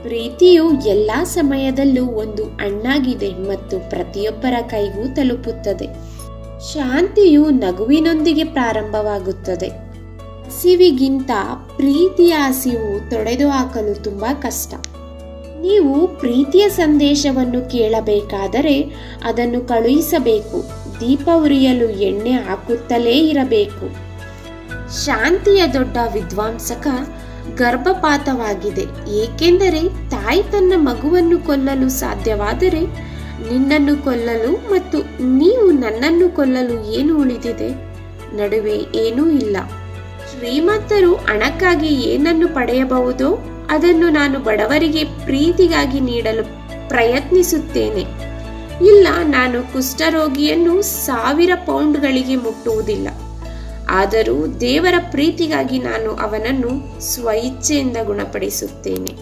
ಪ್ರೀತಿಯು ಎಲ್ಲ ಸಮಯದಲ್ಲೂ ಒಂದು ಹಣ್ಣಾಗಿದೆ ಮತ್ತು ಪ್ರತಿಯೊಬ್ಬರ ಕೈಗೂ ತಲುಪುತ್ತದೆ. ಶಾಂತಿಯು ನಗುವಿನೊಂದಿಗೆ ಪ್ರಾರಂಭವಾಗುತ್ತದೆ. ಹಸಿವಿಗಿಂತ ಪ್ರೀತಿಯ ಹಸಿವು ತೊಡೆದುಹಾಕಲು ತುಂಬಾ ಕಷ್ಟ. ನೀವು ಪ್ರೀತಿಯ ಸಂದೇಶವನ್ನು ಕೇಳಬೇಕಾದರೆ ಅದನ್ನು ಕಳುಹಿಸಬೇಕು. ದೀಪ ಉರಿಯಲು ಎಣ್ಣೆ ಹಾಕುತ್ತಲೇ ಇರಬೇಕು. ಶಾಂತಿಯ ದೊಡ್ಡ ವಿಧ್ವಂಸಕ ಗರ್ಭಪಾತವಾಗಿದೆ, ಏಕೆಂದರೆ ತಾಯಿ ತನ್ನ ಮಗುವನ್ನು ಕೊಲ್ಲಲು ಸಾಧ್ಯವಾದರೆ ನಿನ್ನನ್ನು ಕೊಲ್ಲಲು ಮತ್ತು ನೀವು ನನ್ನನ್ನು ಕೊಲ್ಲಲು ಏನು ಉಳಿದಿದೆ? ನಡುವೆ ಏನೂ ಇಲ್ಲ. ಶ್ರೀಮಂತರು ಹಣಕ್ಕಾಗಿ ಏನನ್ನು ಪಡೆಯಬಹುದೋ ಅದನ್ನು ನಾನು ಬಡವರಿಗೆ ಪ್ರೀತಿಗಾಗಿ ನೀಡಲು ಪ್ರಯತ್ನಿಸುತ್ತೇನೆ. ಇಲ್ಲ, ನಾನು ಕುಷ್ಠರೋಗಿಯನ್ನು 1000 ಪೌಂಡ್ಗಳಿಗೆ ಮುಟ್ಟುವುದಿಲ್ಲ. ಆದರೂ ದೇವರ ಪ್ರೀತಿಗಾಗಿ ನಾನು ಅವನನ್ನು ಸ್ವಇಚ್ಛೆಯಿಂದ ಗುಣಪಡಿಸುತ್ತೇನೆ.